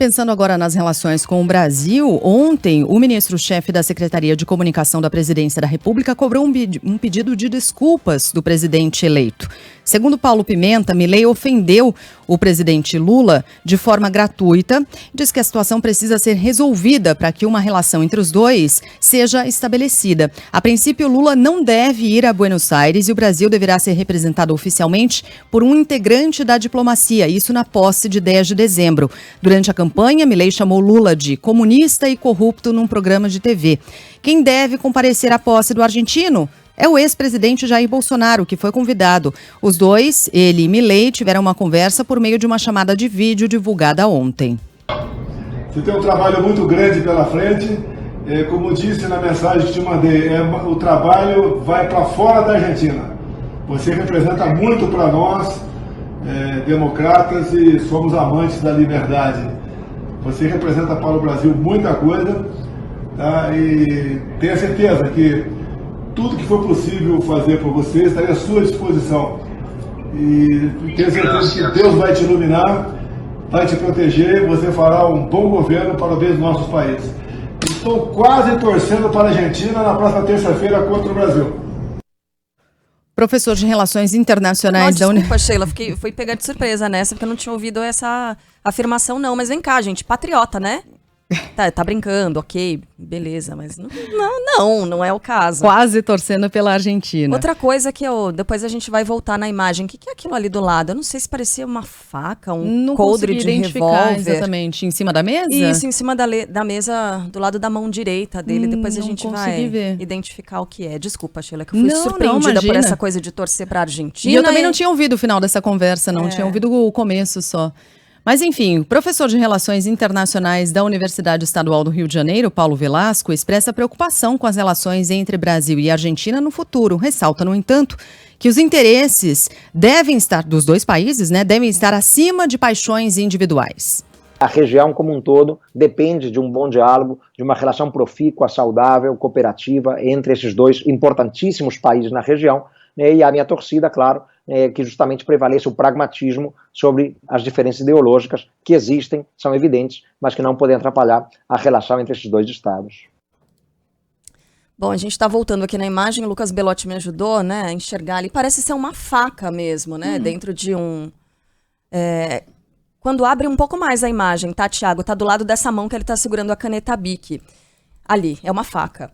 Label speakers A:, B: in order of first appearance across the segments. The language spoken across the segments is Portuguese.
A: Pensando agora nas relações com o Brasil, ontem o ministro-chefe da Secretaria de Comunicação da Presidência da República cobrou um pedido de desculpas do presidente eleito. Segundo Paulo Pimenta, Milei ofendeu o presidente Lula de forma gratuita, diz que a situação precisa ser resolvida para que uma relação entre os dois seja estabelecida. A princípio, Lula não deve ir a Buenos Aires e o Brasil deverá ser representado oficialmente por um integrante da diplomacia, isso na posse de 10 de dezembro. Durante a campanha, Milei chamou Lula de comunista e corrupto num programa de TV. Quem deve comparecer à posse do argentino é o ex-presidente Jair Bolsonaro, que foi convidado. Os dois, ele e Milei, tiveram uma conversa por meio de uma chamada de vídeo divulgada ontem.
B: Você tem um trabalho muito grande pela frente. Como disse na mensagem que te mandei, o trabalho vai para fora da Argentina. Você representa muito para nós, democratas, e somos amantes da liberdade. Você representa para o Brasil muita coisa, tá? E tenha certeza que tudo que for possível fazer por você estaria à sua disposição. E tenha certeza que Deus vai te iluminar, vai te proteger, você fará um bom governo para o bem dos nossos países. Estou quase torcendo para a Argentina na próxima terça-feira contra o Brasil.
A: Professor de Relações Internacionais da
C: Desculpa, Sheila, fui pegar de surpresa nessa, porque eu não tinha ouvido essa afirmação, não. Mas vem cá, gente, patriota, né? Tá brincando, ok, beleza, mas não é o caso.
A: Quase torcendo pela Argentina.
C: Outra coisa que depois a gente vai voltar na imagem, o que é aquilo ali do lado? Eu não sei se parecia uma faca, coldre de revólver.
A: Exatamente, em cima da mesa?
C: Isso, em cima da mesa, do lado da mão direita dele, depois a gente vai
A: ver.
C: Identificar o que é. Desculpa, Sheila, que eu fui surpreendida por essa coisa de torcer pra Argentina.
A: E eu também não tinha ouvido o final dessa conversa, não, tinha ouvido o começo só. Mas, enfim, o professor de Relações Internacionais da Universidade Estadual do Rio de Janeiro, Paulo Velasco, expressa preocupação com as relações entre Brasil e Argentina no futuro. Ressalta, no entanto, que os interesses dos dois países, devem estar acima de paixões individuais.
D: A região como um todo depende de um bom diálogo, de uma relação profícua, saudável, cooperativa entre esses dois importantíssimos países na região. E a minha torcida, claro, que justamente prevaleça o pragmatismo sobre as diferenças ideológicas que existem, são evidentes, mas que não podem atrapalhar a relação entre esses dois estados.
C: Bom, a gente está voltando aqui na imagem, o Lucas Belotti me ajudou, a enxergar ali, parece ser uma faca mesmo, dentro de um... Quando abre um pouco mais a imagem, tá, Thiago? Tá do lado dessa mão que ele tá segurando a caneta Bic. Ali, é uma faca.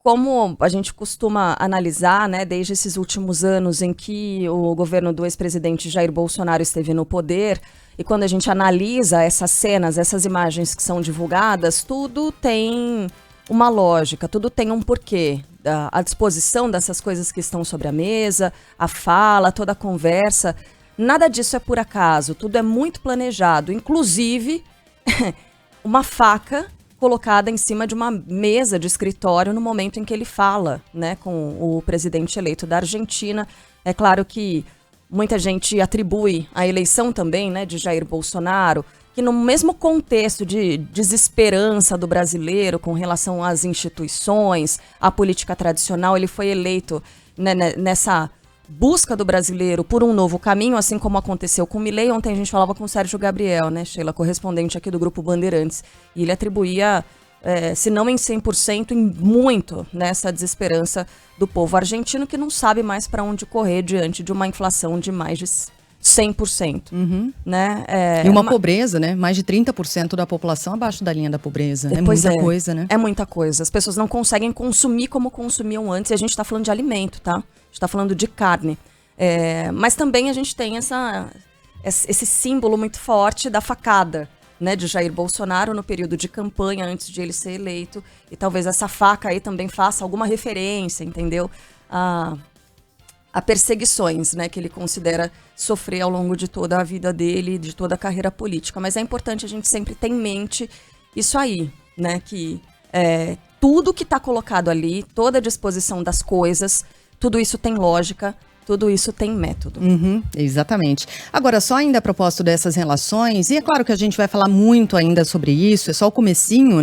C: Como a gente costuma analisar, desde esses últimos anos em que o governo do ex-presidente Jair Bolsonaro esteve no poder, e quando a gente analisa essas cenas, essas imagens que são divulgadas, tudo tem uma lógica, tudo tem um porquê. A disposição dessas coisas que estão sobre a mesa, a fala, toda a conversa, nada disso é por acaso, tudo é muito planejado, inclusive uma faca colocada em cima de uma mesa de escritório no momento em que ele fala, com o presidente eleito da Argentina. É claro que muita gente atribui a eleição também, de Jair Bolsonaro, que no mesmo contexto de desesperança do brasileiro com relação às instituições, à política tradicional, ele foi eleito nessa busca do brasileiro por um novo caminho, assim como aconteceu com o Milei. Ontem a gente falava com o Sérgio Gabriel, Sheila, correspondente aqui do Grupo Bandeirantes, e ele atribuía, se não em 100%, em muito nessa desesperança do povo argentino, que não sabe mais para onde correr diante de uma inflação de mais de 100%.
A: E uma pobreza, Mais de 30% da população abaixo da linha da pobreza. É muita coisa,
C: É muita coisa. As pessoas não conseguem consumir como consumiam antes, e a gente está falando de alimento, tá? A gente está falando de carne. Mas também a gente tem esse símbolo muito forte da facada, de Jair Bolsonaro no período de campanha antes de ele ser eleito. E talvez essa faca aí também faça alguma referência, entendeu? A perseguições, que ele considera sofrer ao longo de toda a vida dele, de toda a carreira política. Mas é importante a gente sempre ter em mente isso aí, que tudo que está colocado ali, toda a disposição das coisas, tudo isso tem lógica, tudo isso tem método.
A: Exatamente. Agora, só ainda a propósito dessas relações, e é claro que a gente vai falar muito ainda sobre isso, é só o comecinho,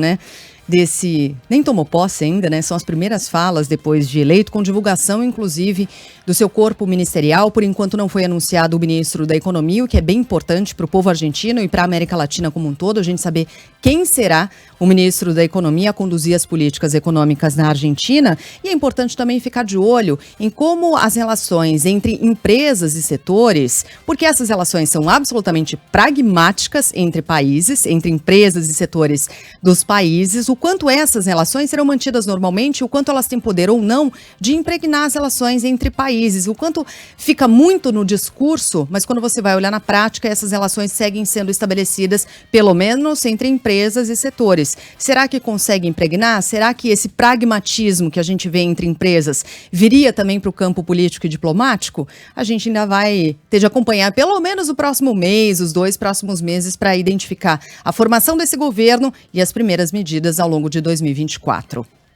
A: nem tomou posse ainda, né? São as primeiras falas depois de eleito, com divulgação, inclusive, do seu corpo ministerial. Por enquanto não foi anunciado o ministro da Economia, o que é bem importante para o povo argentino e para a América Latina como um todo, a gente saber quem será o ministro da Economia a conduzir as políticas econômicas na Argentina. E é importante também ficar de olho em como as relações entre empresas e setores, porque essas relações são absolutamente pragmáticas entre países, entre empresas e setores dos países, o quanto essas relações serão mantidas normalmente, o quanto elas têm poder ou não de impregnar as relações entre países, o quanto fica muito no discurso, mas quando você vai olhar na prática, essas relações seguem sendo estabelecidas, pelo menos entre empresas e setores. Será que consegue impregnar? Será que esse pragmatismo que a gente vê entre empresas viria também para o campo político e diplomático? A gente ainda vai ter de acompanhar pelo menos o próximo mês, os 2 próximos meses, para identificar a formação desse governo e as primeiras medidas ao longo de 2024.